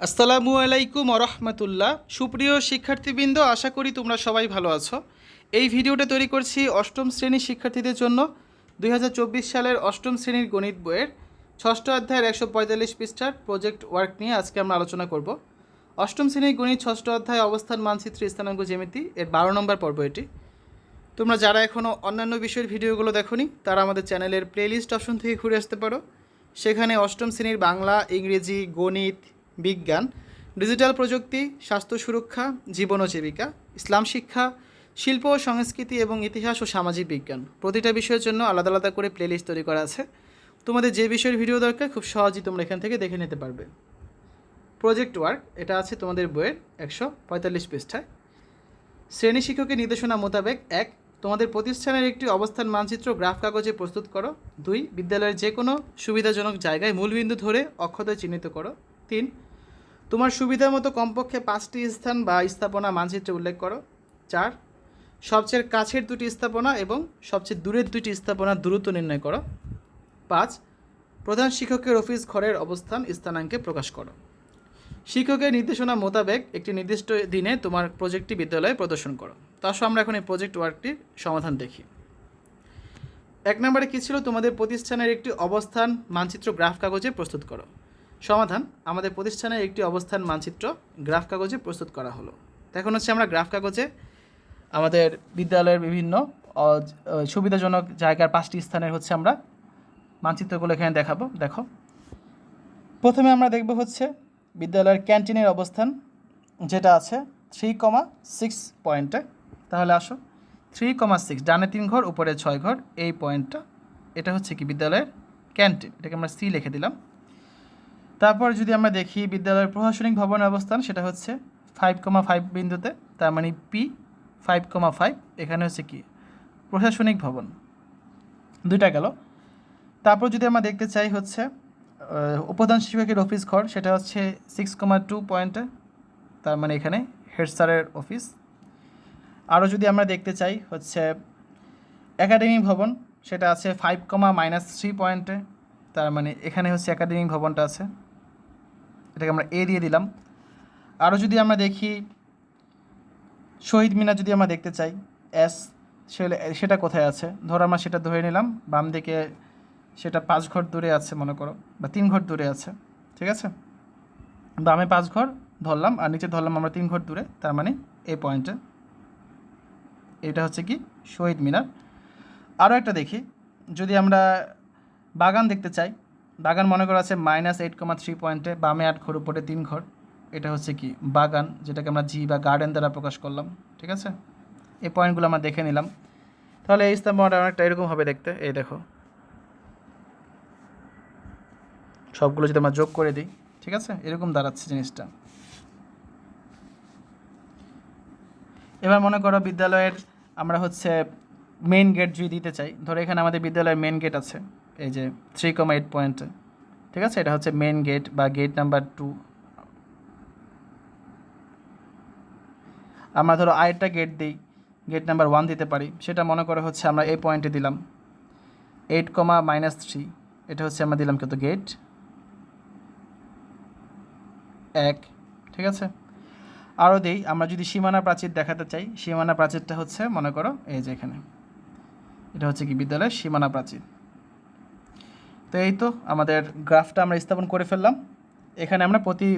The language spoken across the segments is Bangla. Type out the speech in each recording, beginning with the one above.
আসসালামু আলাইকুম রহমতুল্লাহ। সুপ্রিয় শিক্ষার্থীবৃন্দ, আশা করি তোমরা সবাই ভালো আছো। এই ভিডিওটা তৈরি করছি অষ্টম শ্রেণীর শিক্ষার্থীদের জন্য। 2024 সালের অষ্টম শ্রেণীর গণিত বইয়ের ষষ্ঠ অধ্যায়ের 145 পৃষ্ঠার প্রজেক্ট ওয়ার্ক নিয়ে আজকে আমরা আলোচনা করব। অষ্টম শ্রেণীর গণিত ষষ্ঠ অধ্যায় অবস্থান মানচিত্র স্থানাঙ্ক জ্যামিতি এর 12 নম্বর পর্ব এটি। তোমরা যারা এখনও অন্যান্য বিষয়ের ভিডিওগুলো দেখোনি তারা আমাদের চ্যানেলের প্লেলিস্ট অপশন থেকে ঘুরে আসতে পারো। সেখানে অষ্টম শ্রেণীর বাংলা, ইংরেজি, গণিত, বিজ্ঞান, ডিজিটাল প্রযুক্তি, স্বাস্থ্য সুরক্ষা, জীবন ও জীবিকা, ইসলাম শিক্ষা, শিল্প ও সংস্কৃতি এবং ইতিহাস ও সামাজিক বিজ্ঞান প্রতিটা বিষয়ের জন্য আলাদা আলাদা করে প্লেলিস্ট তৈরি করা আছে। তোমাদের যে বিষয়ের ভিডিও দরকার খুব সহজেই তোমরা এখান থেকে দেখে নিতে পারবে। প্রজেক্ট ওয়ার্ক এটা আছে তোমাদের বইয়ের 145 পৃষ্ঠায়। শ্রেণী শিক্ষকের নির্দেশনা মোতাবেক 1. তোমাদের প্রতিষ্ঠানের একটি অবস্থান মানচিত্র গ্রাফ কাগজে প্রস্তুত করো। 2. বিদ্যালয়ের যে কোনো সুবিধাজনক জায়গায় মূলবিন্দু ধরে অক্ষতয় চিহ্নিত করো। 3. তোমার সুবিধা মতো কমপক্ষে 5টি স্থান বা স্থাপনা মানচিত্রে উল্লেখ করো। 4. সবচেয়ে কাছের 2টি স্থাপনা এবং সবচেয়ে দূরের 2টি স্থাপনার দূরত্ব নির্ণয় করো। 5. প্রধান শিক্ষকের অফিস ঘরের অবস্থান স্থানাঙ্কে প্রকাশ করো। শিক্ষকের নির্দেশনা মোতাবেক একটি নির্দিষ্ট দিনে তোমার প্রজেক্টটি বিদ্যালয়ে প্রদর্শন করো। তো আসো আমরা এখন এই প্রজেক্ট ওয়ার্কটির সমাধান দেখি। 1 নম্বরে কী ছিল? তোমাদের প্রতিষ্ঠানের একটি অবস্থান মানচিত্র গ্রাফ কাগজে প্রস্তুত করো। সমাধান: আমাদের প্রতিষ্ঠানের একটি অবস্থান মানচিত্র গ্রাফ কাগজে প্রস্তুত করা হলো। এখন হচ্ছে আমরা গ্রাফ কাগজে আমাদের বিদ্যালয়ের বিভিন্ন সুবিধাজনক জায়গার 5টি স্থানের হচ্ছে আমরা মানচিত্রগুলো এখানে দেখাবো। দেখো, প্রথমে আমরা দেখব হচ্ছে বিদ্যালয়ের ক্যান্টিনের অবস্থান, যেটা আছে 3,6 পয়েন্টে। তাহলে আসো 3,6, ডানে 3 ঘর উপরে 6 ঘর, এই পয়েন্টটা এটা হচ্ছে কি বিদ্যালয়ের ক্যান্টিন, এটাকে আমরা সি লিখে দিলাম। তারপর যদি আমরা দেখি বিদ্যালয়ের প্রশাসনিক ভবনের অবস্থান, সেটা হচ্ছে 5,5 বিন্দুতে, তার মানে পি 5,5, এখানে হচ্ছে কি প্রশাসনিক ভবন, দুইটা গেল। তারপর যদি আমরা দেখতে চাই হচ্ছে উপপ্রধান শিক্ষকের অফিস ঘর, সেটা হচ্ছে 6,2 পয়েন্টে, তার মানে এখানে হেড স্যারের অফিস। আরও যদি আমরা দেখতে চাই হচ্ছে একাডেমিক ভবন, সেটা আছে 5,-3 পয়েন্টে, তার মানে এখানে হচ্ছে একাডেমিক ভবনটা আছে, এটাকে আমরা এ দিয়ে দিলাম। আরও যদি আমরা দেখি শহীদ মিনার, যদি আমরা দেখতে চাই এস, সেটা কোথায় আছে, ধরো আমরা সেটা ধরে নিলাম বাম দিকে, সেটা 5 ঘর দূরে আছে মনে করো, বা 3 ঘর দূরে আছে, ঠিক আছে। বামে 5 ঘর ধরলাম আর নিচে ধরলাম আমরা 3 ঘর দূরে, তার মানে এই পয়েন্টে এটা হচ্ছে কি শহীদ মিনার। আরও একটা দেখি, যদি আমরা বাগান দেখতে চাই, বাগান মনে করা আছে -8,3 পয়েন্টে, বামে 8 ঘর উপরে 3 ঘর, এটা হচ্ছে কি বাগান, যেটাকে আমরা জি বা গার্ডেন দ্বারা প্রকাশ করলাম, ঠিক আছে। এই পয়েন্টগুলো আমরা দেখে নিলাম। তাহলে এই স্তম্ভটা অনেকটা এরকম হবে দেখতে, এই দেখো, সবগুলো যদি আমরা যোগ করে দিই, ঠিক আছে, এরকম দাঁড়াচ্ছে জিনিসটা। এবার মনে করো বিদ্যালয়ের আমরা হচ্ছে মেইন গেট যদি দিতে চাই, ধরো এখানে আমাদের বিদ্যালয়ের মেইন গেট আছে এই যে 3,8 পয়েন্টে, ঠিক আছে, এটা হচ্ছে মেইন গেট বা গেট নাম্বার 2। আমরা ধরো আরেকটা গেট দিই, গেট নাম্বার 1 দিতে পারি, সেটা মনে করো হচ্ছে আমরা এই পয়েন্টে দিলাম 8,-3, এটা হচ্ছে আমরা দিলাম কত গেট 1, ঠিক আছে। আরও দিই, আমরা যদি সীমানা প্রাচীর দেখাতে চাই, সীমানা প্রাচীরটা হচ্ছে মনে করো এই যে এখানে, এটা হচ্ছে কি বিদ্যালয়ের সীমানা প্রাচীর। তো এই তো আমাদের গ্রাফটা আমরা স্থাপন করে ফেললাম। এখানে আমরা প্রতি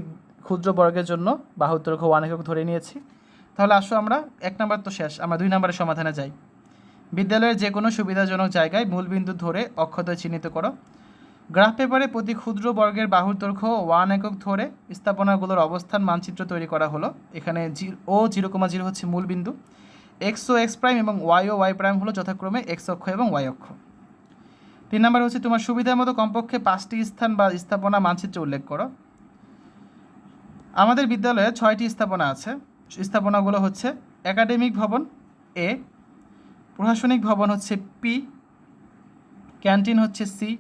ক্ষুদ্র বর্গের জন্য বাহুর দৈর্ঘ্য 1 একক ধরে নিয়েছি। তাহলে আসো আমরা 1 নাম্বার তো শেষ, আমরা 2 নাম্বারের সমাধানে যাই। বিদ্যালয়ের যে কোনো সুবিধাজনক জায়গায় মূলবিন্দু ধরে অক্ষতয় চিহ্নিত করো। গ্রাফ পেপারে প্রতি ক্ষুদ্র বর্গের বাহুর দৈর্ঘ্য 1 একক ধরে স্থাপনাগুলোর অবস্থান মানচিত্র তৈরি করা হলো। এখানে ও 0,0 হচ্ছে মূলবিন্দু, এক্স ও এক্স প্রাইম এবং ওয়াই ও ওয়াই প্রাইম হলো যথাক্রমে এক্স অক্ষ এবং ওয়াই অক্ষ। 3 নাম্বার হচ্ছে তোমার সুবিধার মতো কমপক্ষে 5টি স্থান বা স্থাপনা মানচিত্রে উল্লেখ করো। আমাদের বিদ্যালয়ে 6টি স্থাপনা আছে। স্থাপনাগুলো হচ্ছে একাডেমিক ভবন এ, প্রশাসনিক ভবন হচ্ছে পি, ক্যান্টিন হচ্ছে সি,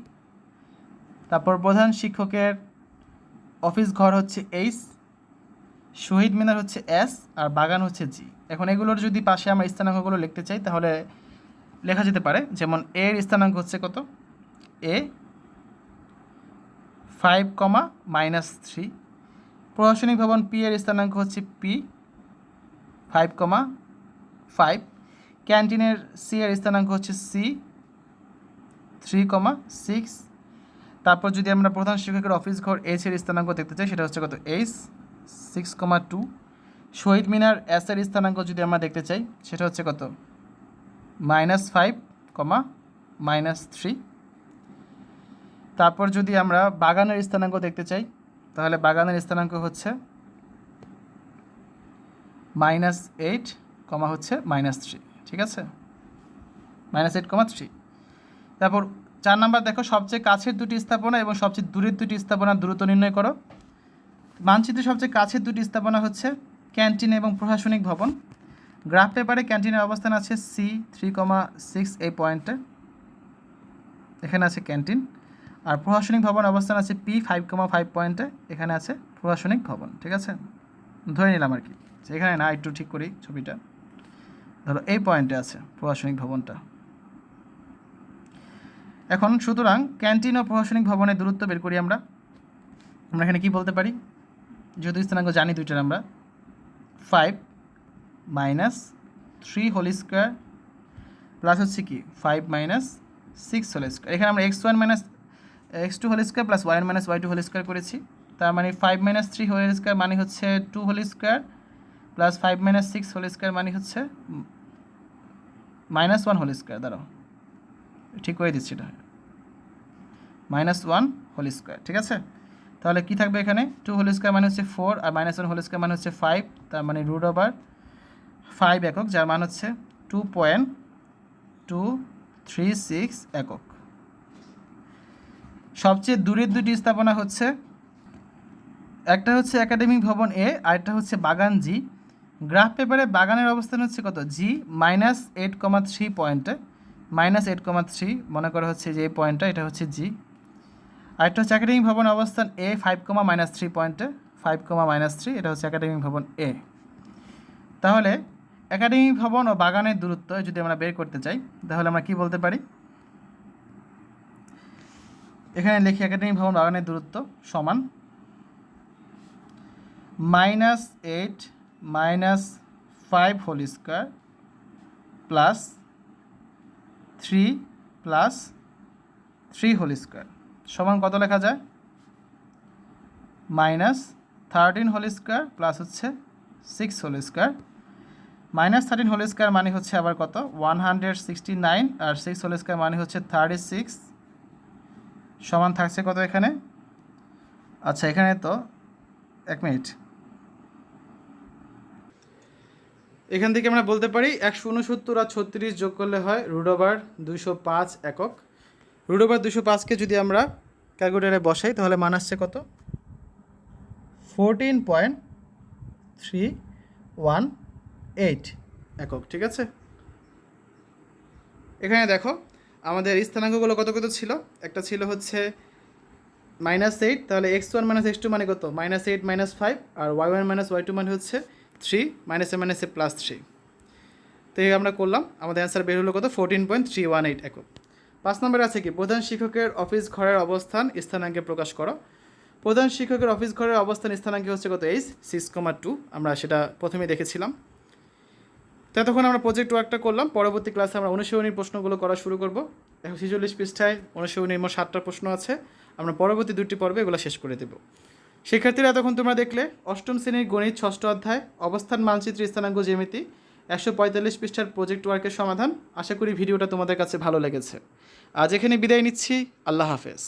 তারপর প্রধান শিক্ষকের অফিস ঘর হচ্ছে এইচ, শহীদ মিনার হচ্ছে এস, আর বাগান হচ্ছে জি। এখন এগুলোর যদি পাশে আমরা স্থানাঙ্কগুলো লিখতে চাই তাহলে লেখা যেতে পারে, যেমন এর স্থানাঙ্ক হচ্ছে কত, এ 5,-3, প্রশাসনিক ভবন পি এর স্থানাঙ্ক হচ্ছে পি 5,5। ক্যান্টিনের সি এর স্থানাঙ্ক হচ্ছে সি 3,6। তারপর যদি আমরা প্রধান শিক্ষকের অফিস ঘর এইচ এর স্থানাঙ্ক দেখতে চাই সেটা হচ্ছে কত এইচ 6,2। শহীদ মিনার এস এর স্থানাঙ্ক যদি আমরা দেখতে চাই সেটা হচ্ছে কত -5, -3। তারপর যদি আমরা বাগানের স্থানাঙ্ক দেখতে চাই তাহলে বাগানের স্থানাঙ্ক হচ্ছে -8, হচ্ছে -3, ঠিক আছে, -8,3। তারপর 4 নাম্বার দেখো, সবচেয়ে কাছের দুটি স্থাপনা এবং সবচেয়ে দূরের দুটি স্থাপনার দূরত্ব নির্ণয় করো। মানচিত্রে সবচেয়ে কাছের দুটি স্থাপনা হচ্ছে ক্যান্টিন এবং প্রশাসনিক ভবন। গ্রাফ পেপারে ক্যান্টিনের অবস্থান আছে সি 3,6 এই পয়েন্টে, এখানে আছে ক্যান্টিন। আর প্রশাসনিক ভবন অবস্থান আছে পি 5,5 পয়েন্টে, এখানে আছে প্রশাসনিক ভবন, ঠিক আছে, ধরে নিলাম আর কি, এখানে না, একটু ঠিক করি ছবিটা। ধরো এই পয়েন্টে আছে প্রশাসনিক ভবনটা। এখন সুতরাং ক্যান্টিন ও প্রশাসনিক ভবনের দূরত্ব বের করি আমরা এখানে কি বলতে পারি, যেহেতু স্থানাঙ্ক জানি দুইটার আমরা, 5 - 3 হোল স্কোয়ার প্লাস হচ্ছে কি 5 - 6 হোল স্কোয়ার। এখানে আমরা x1 - x2 whole square plus y1 - y2 whole square করেছি। তার মানে 5 - 3 হোল স্কোয়ার মানে হচ্ছে 2 whole square plus 5 - 6 whole square মানে হচ্ছে -1 হোল স্কোয়ার। দাঁড়াও ঠিক করে দিচ্ছি, এটা -1 হোল স্কোয়ার, ঠিক আছে। তাহলে কি থাকবে এখানে, 2 হোল স্কোয়ার মানে হচ্ছে 4 আর -1 হোল স্কোয়ার মানে হচ্ছে 5, তার মানে √5 একক, যার মান হচ্ছে 2.236 একক। সবচেয়ে দূরের দুটি স্থাপনা হচ্ছে, একটা হচ্ছে একাডেমিক ভবন এ আর একটা হচ্ছে বাগান জি। গ্রাফ পেপারে বাগানের অবস্থান হচ্ছে কত জি -8,3 পয়েন্টে, -8,3 মনে করা হচ্ছে যে এই পয়েন্টটা, এটা হচ্ছে জি। আরেকটা হচ্ছে একাডেমিক ভবন অবস্থান এ 5,-3 পয়েন্টে, 5,-3, এটা হচ্ছে একাডেমিক ভবন এ। তাহলে একাডেমিক ভবন ও বাগানের দূরত্ব যদি আমরা বের করতে চাই তাহলে আমরা কি বলতে পারি, এখানে লিখি একাডেমিক ভবন বাগানের দূরত্ব সমান -8 - 5 whole square plus 3 + 3 whole square সমান কত লেখা যায়, -13 হোল স্কোয়ার প্লাস হচ্ছে 6 হোল স্কোয়ার। -13 হোল স্কোয়ার মানে হচ্ছে আবার কত 169 আর 6 হোল স্কোয়ার মানে হচ্ছে 36 সমান থাকছে কত এখানে, আচ্ছা এখানে তো 1 মিনিট, এখান থেকে আমরা বলতে পারি 169 আর 36 যোগ করলে হয় √205 একক। √205কে যদি আমরা ক্যালকুলেটারে বসাই তাহলে মান আসছে কত 14.318 একক, ঠিক আছে। এখানে দেখো আমাদের স্থানাঙ্কগুলো কত কত ছিল, একটা ছিল হচ্ছে -8, তাহলে x1 - x2 মানে কত -8 - 5 আর y1 - y2 মানে হচ্ছে 3 -a +3। তো এই আমরা করলাম, আমাদের অ্যান্সার বের হলো কত 14.318 একক। 5 নম্বরে আছে কি প্রধান শিক্ষকের অফিস ঘরের অবস্থান স্থানাঙ্কে প্রকাশ করো। প্রধান শিক্ষকের অফিস ঘরের অবস্থান স্থানাঙ্কে হচ্ছে কত এইচ 6,2, আমরা সেটা প্রথমে দেখেছিলাম। তো তখন আমরা প্রজেক্ট ওয়ার্কটা করলাম, পরবর্তী ক্লাসে আমরা অনুশীলনীর প্রশ্নগুলো করা শুরু করব। এখন 46 পৃষ্ঠায় অনুশীলনীর মোট 7টা প্রশ্ন আছে, আমরা পরবর্তী 2টি পর্বে এগুলো শেষ করে দেব। শিক্ষার্থীরা এতক্ষণ তোমরা দেখলে অষ্টম শ্রেণীর গণিত 6ষ্ঠ অধ্যায় অবস্থান মানচিত্র স্থানাঙ্ক জ্যামিতি 145 পৃষ্ঠার প্রজেক্ট ওয়ার্কের সমাধান। আশা করি ভিডিওটা তোমাদের কাছে ভালো লেগেছে। আজ এখানে বিদায় নিচ্ছি, আল্লাহ হাফেজ।